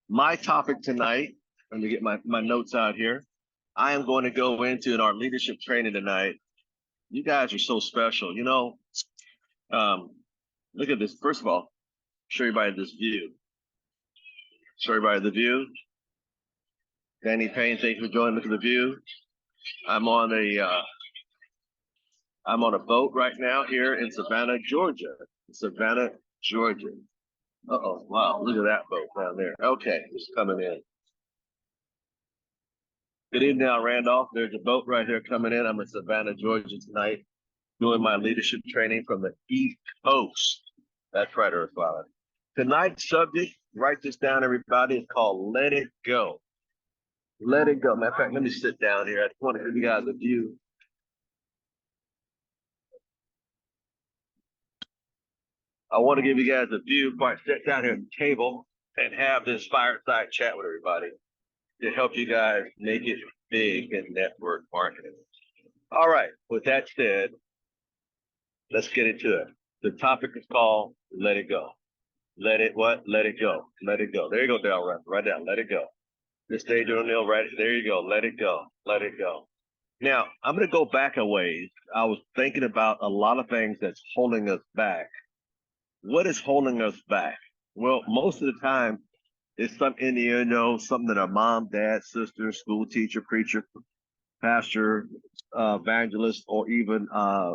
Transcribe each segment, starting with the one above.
My topic tonight, let me get my notes out here. I am going to go into in our leadership training tonight. You guys are so special. Um, look at this. First of all, show everybody this view. Show everybody the view. Danny Payne, thank you for joining. Look at the view. I'm on a boat right now here in Savannah, Georgia. Savannah, Georgia. Uh-oh, wow, look at that boat down there. Okay, it's coming in. Good evening, now, Randolph. There's a boat right here coming in. I'm in Savannah, Georgia tonight, doing my leadership training from the East Coast. That's right, Earthflower. Tonight's subject, write this down, everybody, is called Let It Go. Let it go. Matter of fact, let me sit down here. I just want to give you guys a view. I want to give you guys a view before I sit down here at the table and have this fireside chat with everybody to help you guys make it big in network marketing. All right, with that said, let's get into it. The topic is called Let It Go. Let it what? Let it go. Let it go. There you go, Dale. Right down. Let it go. This stage O'Neill, right there you go. Let it go. Let it go. Now, I'm going to go back a ways. I was thinking about a lot of things that's holding us back. What is holding us back? Well, most of the time, it's something something that our mom, dad, sister, school teacher, preacher, pastor, evangelist, or even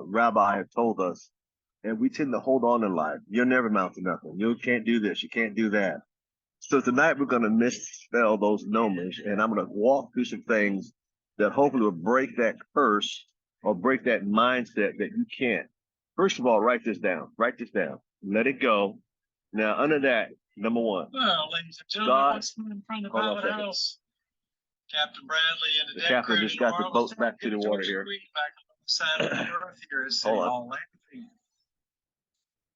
rabbi have told us. And we tend to hold on in life. You'll never amount to nothing. You can't do this. You can't do that. So tonight we're going to misspell those numbers, and I'm going to walk through some things that hopefully will break that curse or break that mindset that you can't. First of all, write this down. Write this down. Let it go. Now, under that, number one. Well, ladies and gentlemen, what's in front of the pilot house? Captain Bradley and the captain just got the boat back to the water here. Back on the side of the earth here is Hold on.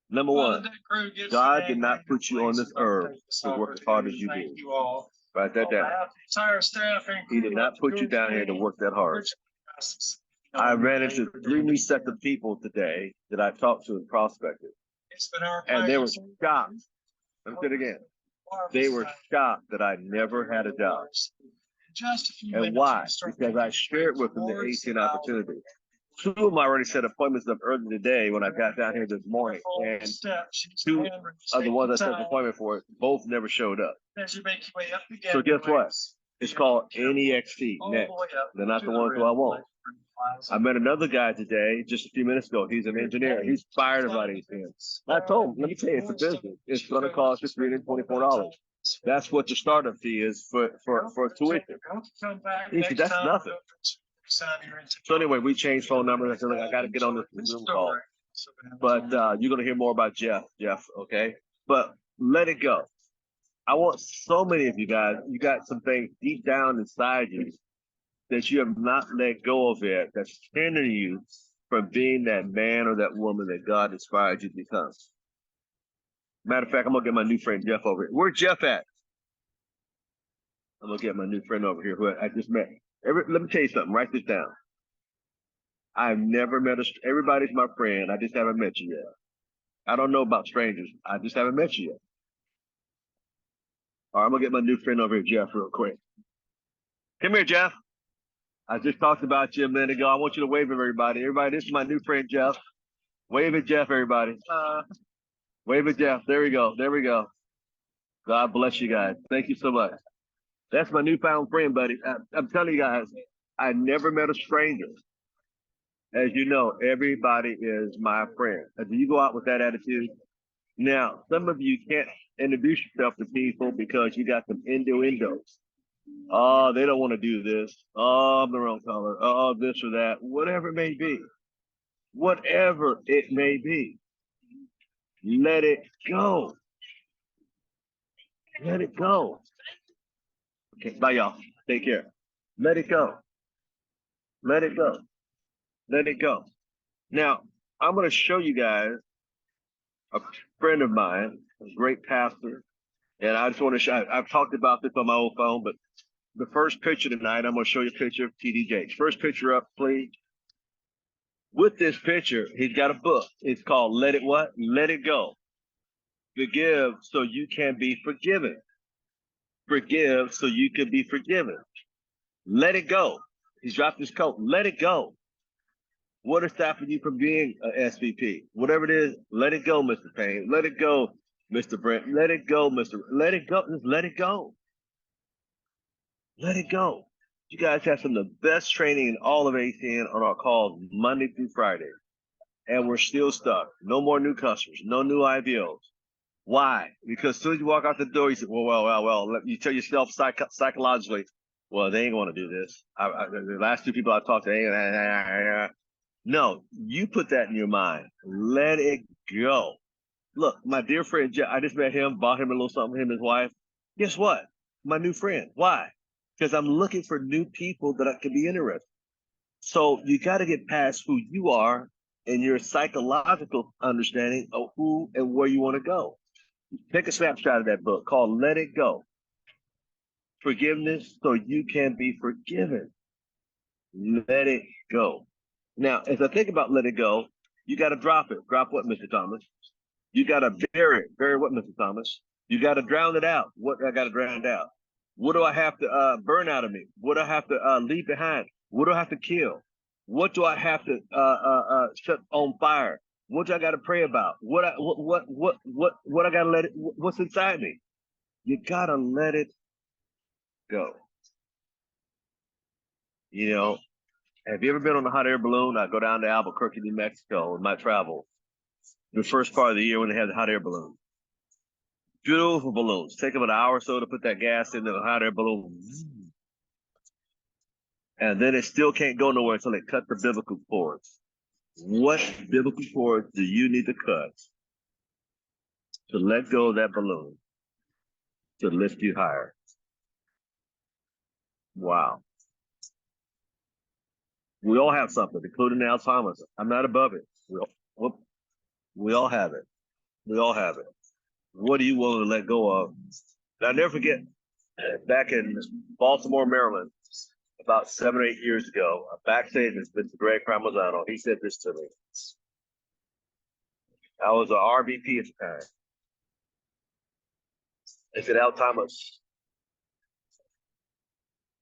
Number one, God did not put you on this earth to work as hard as you do. Write that down. He did not put you down here to work that hard. I ran into 3 new sets of people today that I talked to and prospected. And they were shocked. Let me say it again. They were shocked that I never had a job. And why? Because I shared with them the 18 opportunities. 2 of them already set appointments up early today when I got down here this morning. And 2 of the ones I set an appointment for, both never showed up. So guess what? It's called NEXT, next. They're not the ones who I want. I met another guy today, just a few minutes ago. He's an engineer. He's fired of writing his. I told him, let me tell you, it's a business. It's going to cost you $324. That's what the startup fee is for tuition. He said, that's nothing. So anyway, we changed phone numbers. I said, look, I got to get on this Zoom call. But you're going to hear more about Jeff, okay? But let it go. I want so many of you guys, you got some things deep down inside you that you have not let go of it, that's hindering you from being that man or that woman that God inspired you to become. Matter of fact, I'm going to get my new friend Jeff over here. Where's Jeff at? I'm going to get my new friend over here who I just met. Let me tell you something. Write this down. I've never met everybody's my friend. I just haven't met you yet. I don't know about strangers. I just haven't met you yet. All right, I'm going to get my new friend over here, Jeff, real quick. Come here, Jeff. I just talked about you a minute ago. I want you to wave at everybody. Everybody, this is my new friend, Jeff. Wave at Jeff, everybody. Wave at Jeff. There we go. There we go. God bless you guys. Thank you so much. That's my newfound friend, buddy. I'm telling you guys, I never met a stranger. As you know, everybody is my friend. Do you go out with that attitude? Now, some of you can't introduce yourself to people because you got some innuendos. Oh, they don't want to do this. Oh, I'm the wrong color. Oh, this or that. Whatever it may be. Whatever it may be. Let it go. Let it go. Okay, bye, y'all. Take care. Let it go. Let it go. Let it go. Now, I'm going to show you guys a friend of mine, a great pastor. And I just want to show, I've talked about this on my old phone, but the first picture tonight, I'm going to show you a picture of T.D. Jakes. First picture up, please. With this picture, he's got a book. It's called Let It What? Let It Go. Forgive so you can be forgiven. Forgive so you can be forgiven. Let it go. He's dropped his coat. Let it go. What is stopping you from being an SVP? Whatever it is, let it go, Mr. Payne. Let it go, Mr. Brent. Let it go, Mr. Let it go. Just let it go. Let it go. You guys have some of the best training in all of ACN on our calls Monday through Friday. And we're still stuck. No more new customers. No new IVOs. Why? Because as soon as you walk out the door, you say, well. You tell yourself psychologically, well, they ain't going to do this. The last two people I talked to, no, you put that in your mind. Let it go. Look, my dear friend, Jeff, I just met him, bought him a little something, him and his wife. Guess what? My new friend. Why? Because I'm looking for new people that I can be interested. So you got to get past who you are and your psychological understanding of who and where you want to go. Take a snapshot of that book called Let It Go. Forgiveness so you can be forgiven. Let it go. Now, as I think about let it go, you got to drop it. Drop what, Mr. Thomas? You got to bury it. Bury what, Mr. Thomas? You got to drown it out. What I got to drown out? What do I have to burn out of me? What do I have to leave behind? What do I have to kill? What do I have to set on fire? What do I got to pray about? What I got to let it? What's inside me? You got to let it go. You know, have you ever been on a hot air balloon? I go down to Albuquerque, New Mexico in my travel. The first part of the year when they have the hot air balloon. Beautiful balloons. Take them an hour or so to put that gas in the hot air balloon. And then it still can't go nowhere until they cut the biblical cords. What biblical cords do you need to cut to let go of that balloon to lift you higher? Wow. We all have something, including Al Thomas. I'm not above it. We all have it. We all have it. What are you willing to let go of? And I'll never forget, back in Baltimore, Maryland, about 7 or 8 years ago, backstage with Mr. Greg Cramozano, he said this to me. I was an RVP at the time. He said, Al Thomas,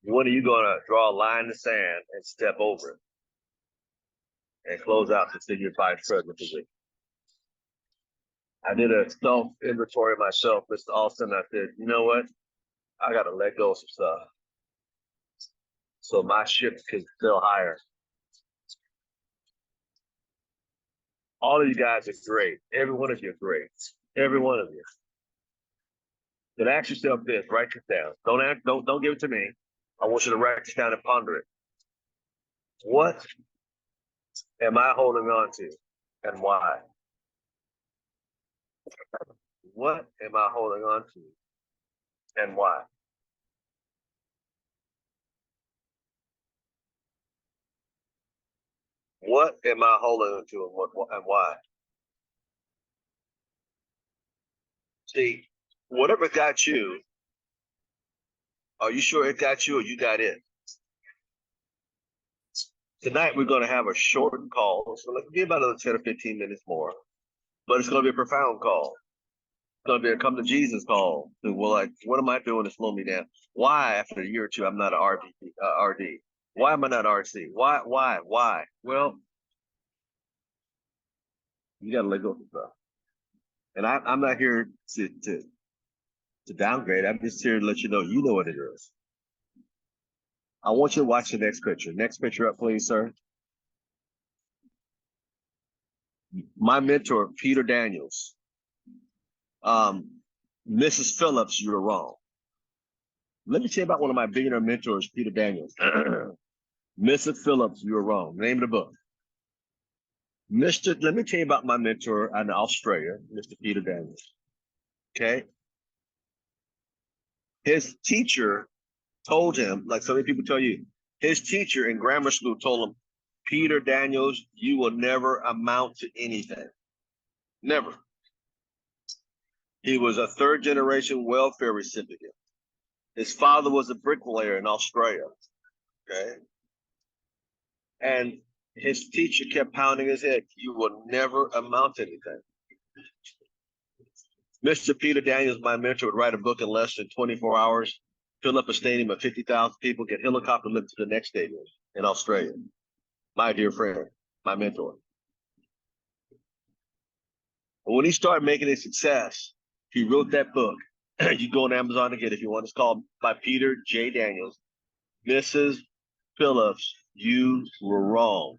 when are you going to draw a line in the sand and step over it and close out the senior vice president position? I did a self-inventory myself, Mr. Austin. I said, you know what? I got to let go of some stuff so my ship can sail higher. All of you guys are great. Every one of you are great. Every one of you. But ask yourself this, write this down. Don't give it to me. I want you to write this down and ponder it. What am I holding on to and why? What am I holding on to and why? What am I holding on to and why? See, whatever got you, are you sure it got you or you got it? Tonight, we're going to have a short call. So let's give about another 10 or 15 minutes more. But it's going to be a profound call. It's going to be a come to Jesus call. So we're like, what am I doing to slow me down? Why, after a year or two, I'm not an RD? Why am I not RC? Why? Well, you got to let go of stuff. And I'm not here to downgrade. I'm just here to let you know what it is. I want you to watch the next picture. Next picture up, please, sir. My mentor, Peter Daniels. Mrs. Phillips, you're wrong. Let me tell you about one of my billionaire mentors, Peter Daniels. Mrs. Phillips, you're wrong. Name of the book. Let me tell you about my mentor in Australia, Mr. Peter Daniels. Okay. His teacher told him, like so many people tell you, his teacher in grammar school told him, Peter Daniels, you will never amount to anything. Never. He was a third generation welfare recipient. His father was a bricklayer in Australia. Okay. And his teacher kept pounding his head, you will never amount to anything. Mr. Peter Daniels, my mentor, would write a book in less than 24 hours, fill up a stadium of 50,000 people, get helicopter lift to the next stadium in Australia. My dear friend, my mentor. But when he started making a success, he wrote that book. You go on Amazon to get it if you want. It's called by Peter J. Daniels. Mrs. Phillips, you were wrong.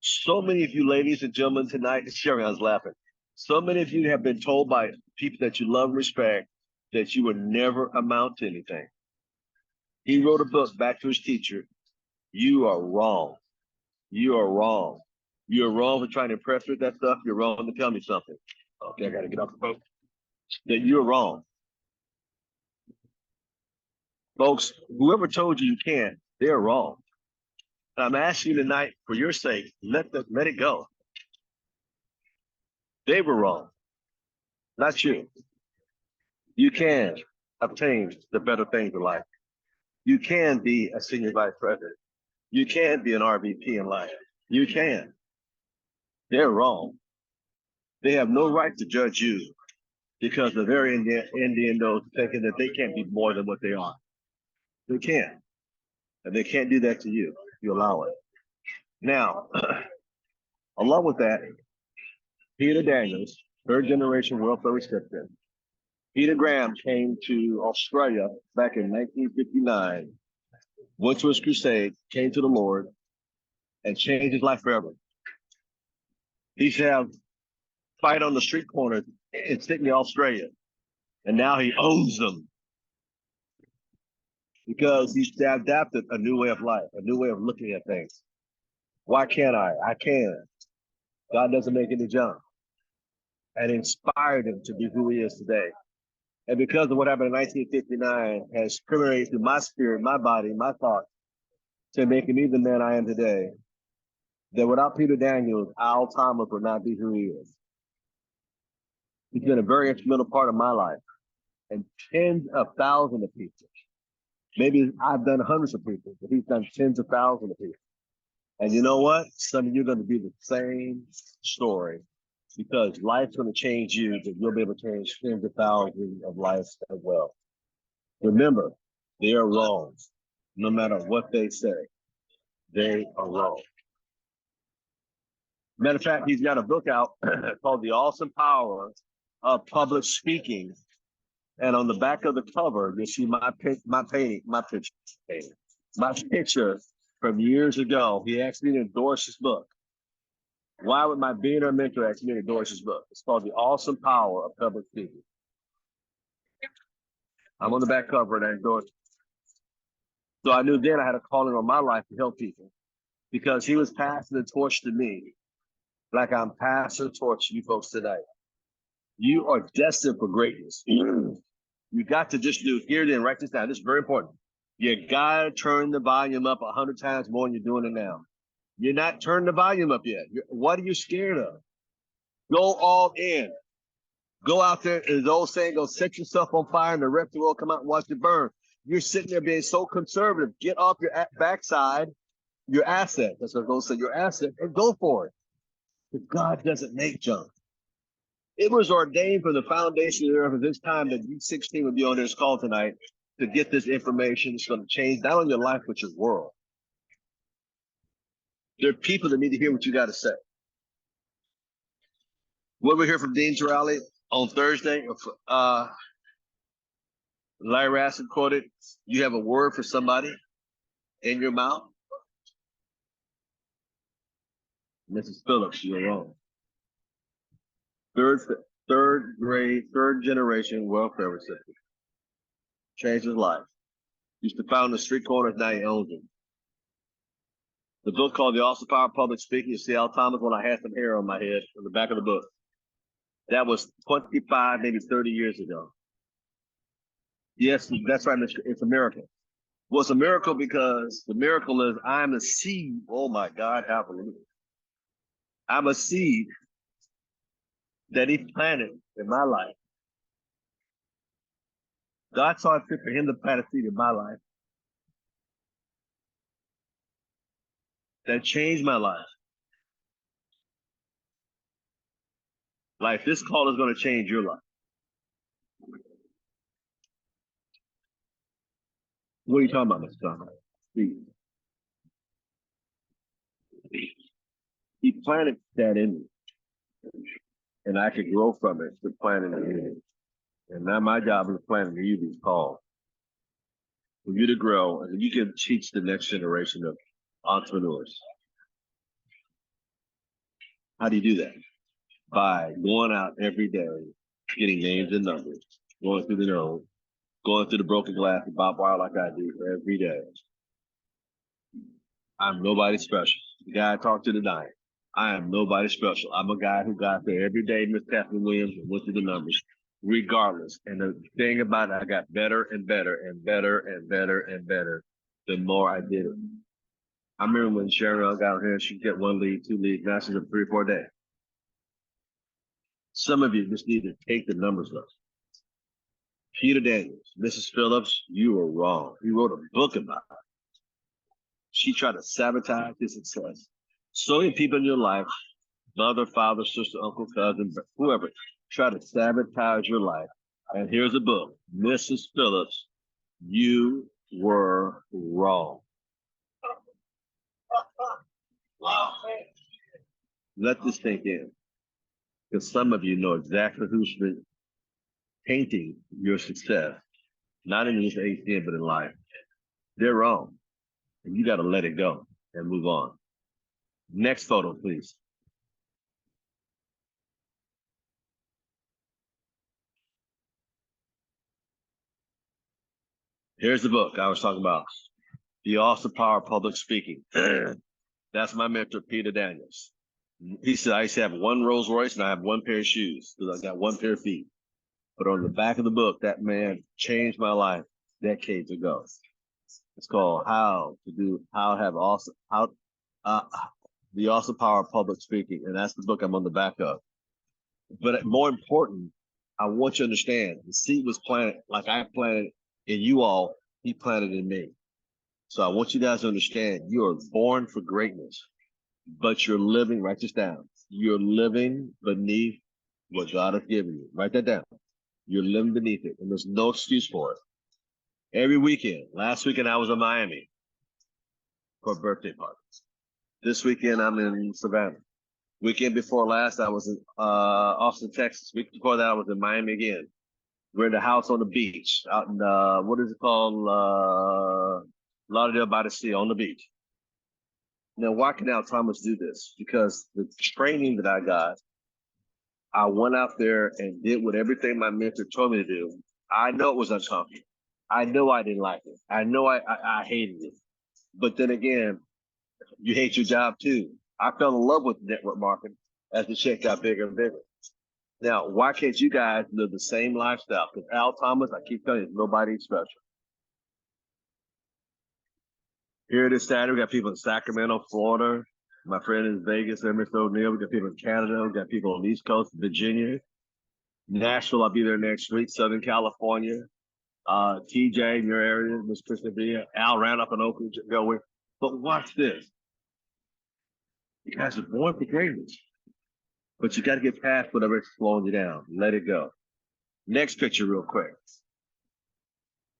So many of you ladies and gentlemen tonight, Sherry, I was laughing. So many of you have been told by people that you love and respect that you would never amount to anything. He wrote a book back to his teacher. You are wrong. You are wrong. You're wrong for trying to impress me with that stuff. You're wrong to tell me something. Okay, I got to get off the phone. That you're wrong. Folks, whoever told you you can't, they're wrong. And I'm asking you tonight, for your sake, let it go. They were wrong, not you. You can obtain the better things in life. You can be a senior vice president. You can be an RVP in life. You can. They're wrong. They have no right to judge you because the very Indian knows thinking that they can't be more than what they are. They can't. And they can't do that to you if you allow it. Now, along with that, Peter Daniels, third generation welfare recipient. Peter Graham came to Australia back in 1959, went to his crusade, came to the Lord, and changed his life forever. He used to have fight on the street corners in Sydney, Australia, and now he owns them because he's adapted a new way of life, a new way of looking at things. Why can't I? I can. God doesn't make any junk. And inspired him to be who he is today. And because of what happened in 1959 has permeated through my spirit, my body, my thoughts, to making me the man I am today, that without Peter Daniels, Al Thomas would not be who he is. He's been a very instrumental part of my life and tens of thousands of people. Maybe I've done hundreds of people, but he's done tens of thousands of people. And you know what? Some of you are going to be the same story because life's going to change you, but you'll be able to change tens of thousands of lives as well. Remember, they are wrong. No matter what they say, they are wrong. Matter of fact, he's got a book out called The Awesome Power of Public Speaking. And on the back of the cover, you see my picture from years ago. He asked me to endorse his book. Why would my being or mentor ask me to endorse his book? It's called The Awesome Power of Public Speaking. I'm on the back cover and I endorsed it. So I knew then I had a calling on my life to help people because he was passing the torch to me like I'm passing the torch to you folks tonight. You are destined for greatness. You got to just do here then, write this down. This is very important. You got to turn the volume up 100 times more than you're doing it now. You're not turning the volume up yet. What are you scared of? Go all in. Go out there, as the old saying, go set yourself on fire and the rest of the world come out and watch it burn. You're sitting there being so conservative. Get off your backside, your asset. That's what I'm going to say, your asset, and go for it. But God doesn't make junk. It was ordained from the foundation of the earth at this time that you 16 would be on this call tonight to get this information. It's going to change not only your life, but your world. There are people that need to hear what you got to say. What we hear from Dean Torelli on Thursday, Larry Raskin quoted, you have a word for somebody in your mouth. Mrs. Phillips, you're wrong. Third generation welfare recipient. Changed his life. Used to found the street corners, now he owns them. The book called The Awesome Power of Public Speaking. You see Al Thomas when I had some hair on my head on the back of the book. That was 25, maybe 30 years ago. Yes, that's right. It's a miracle. Well, it's a miracle because the miracle is I'm a seed. Oh my God, hallelujah. I'm a seed that he planted in my life. God saw it fit for him to plant a seed in my life that changed my life. Like this call is going to change your life. What are you talking about, Mr. Thomas? He planted that in me, and I could grow from it to planting it in me. And now my job is planting you these calls for you to grow, and you can teach the next generation of entrepreneurs. How do you do that? By going out every day, getting names and numbers, going through the nose, going through the broken glass and barbed wire like I do every day. I'm nobody special. The guy I talked to tonight, I am nobody special. I'm a guy who got there every day, Miss Kathleen Williams, and went through the numbers, regardless. And the thing about it, I got better and better and better and better and better the more I did it. I remember when Cheryl got here, she'd get 1 lead, 2 leads, now she's at 3 or 4 days. Some of you just need to take the numbers up. Peter Daniels, Mrs. Phillips, you were wrong. He wrote a book about it. She tried to sabotage his success. So many people in your life, mother, father, sister, uncle, cousin, whoever, try to sabotage your life. And here's a book, Mrs. Phillips, you were wrong. Wow. Let this sink in. Because some of you know exactly who's been painting your success, not in this ATM, but in life. They're wrong. And you got to let it go and move on. Next photo, please. Here's the book I was talking about. The Awesome Power of Public Speaking. That's my mentor, Peter Daniels. He said, I used to have 1 Rolls Royce and I have 1 pair of shoes because I got 1 pair of feet. But on the back of the book, that man changed my life decades ago. It's called The Awesome Power of Public Speaking. And that's the book I'm on the back of. But more important, I want you to understand the seed was planted like I planted in you all, he planted in me. So I want you guys to understand you are born for greatness, but you're living, write this down. You're living beneath what God has given you. Write that down. You're living beneath it, and there's no excuse for it. Every weekend, last weekend I was in Miami for a birthday party. This weekend I'm in Savannah. Weekend before last I was in Austin, Texas. Week before that I was in Miami again. We're in a house on the beach out in, what is it called? Lauderdale by the Sea on the beach. Now, why can Al Thomas do this? Because the training that I got, I went out there and did what everything my mentor told me to do. I know it was uncomfortable. I know I didn't like it. I know I hated it. But then again, you hate your job too. I fell in love with network marketing as the check got bigger and bigger. Now, why can't you guys live the same lifestyle? Because Al Thomas, I keep telling you, nobody's special. Here it is Saturday. We got people in Sacramento, Florida. My friend in Vegas, Mr. O'Neill. We got people in Canada. We got people on the East Coast, Virginia. Nashville, I'll be there next week. Southern California. TJ in your area, Miss Kristen Villa. Al ran up in Oakland, go with. But watch this. You guys are born for greatness. But you got to get past whatever's slowing you down. Let it go. Next picture real quick.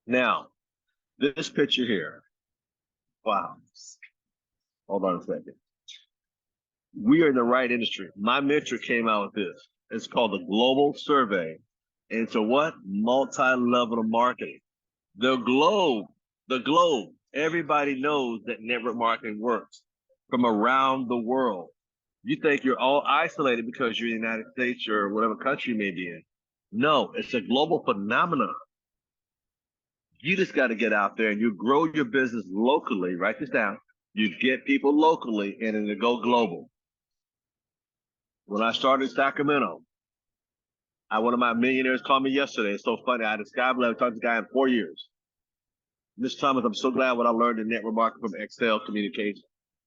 Now, this picture here. Wow. Hold on a second. We are in the right industry. My mentor came out with this. It's called the Global Survey. And it's a what? Multi-level marketing. The globe, everybody knows that network marketing works from around the world. You think you're all isolated because you're in the United States or whatever country you may be in. No, it's a global phenomenon. You just got to get out there and you grow your business locally. Write this down. You get people locally and then go global. When I started Sacramento, one of my millionaires called me yesterday. It's so funny. I had a skyblow. I talked to this guy in 4 years. Mr. Thomas, I'm so glad what I learned in network marketing from Excel communication.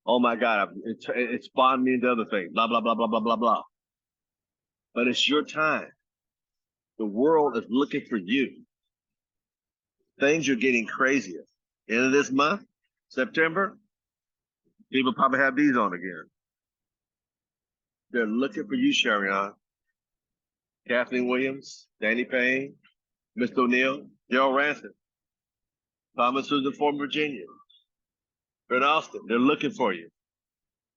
Oh my God, it spawned me into other things. Blah, blah, blah, blah, blah, blah, blah. But it's your time. The world is looking for you. Things are getting crazier. End of this month, September, people probably have these on again. They're looking for you, Sharion. Kathleen Williams, Danny Payne, Mr. O'Neill, Gerald Ransom. Thomas was in Fort Virginia. They're in Austin. They're looking for you.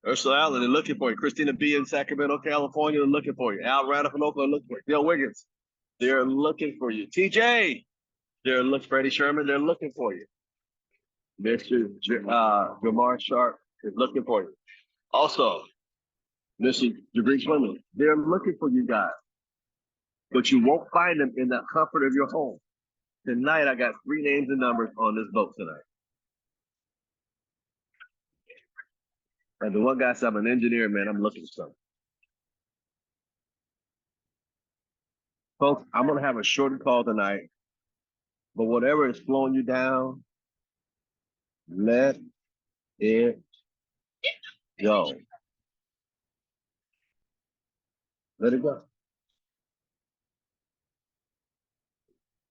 Ursula Allen, they're looking for you. Christina B. in Sacramento, California, they're looking for you. Al Radiff in Oakland, looking for you. Bill Wiggins, they're looking for you. TJ, they're looking. Freddie Sherman, they're looking for you. Mr. Jamar Sharp is looking for you. Also, Mr. Jabri Swimming, they're looking for you guys. But you won't find them in the comfort of your home. Tonight, I got 3 names and numbers on this boat tonight. And the one guy said, I'm an engineer, man. I'm looking for something. Folks, I'm going to have a shortened call tonight. But whatever is slowing you down, let it go. Let it go.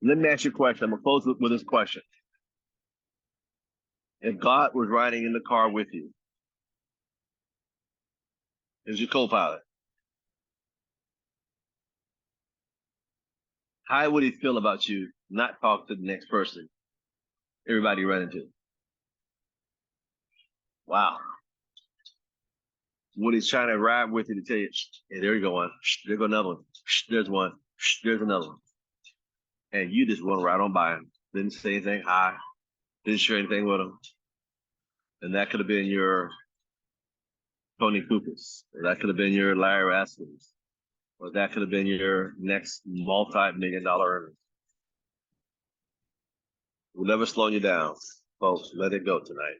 Let me ask you a question. I'm going to close with this question. If God was riding in the car with you, as your co-pilot, how would he feel about you not talk to the next person everybody run into? Wow. What he's trying to ride with you to tell you, hey, there you go one. There go another one. There's one. There's another one. And you just run right on by him. Didn't say anything hi. Didn't share anything with him. And that could have been your Tony Kukas. Or that could have been your Larry Raskins. Or that could have been your next multi-million-dollar earner. We'll never slow you down, folks. Let it go tonight.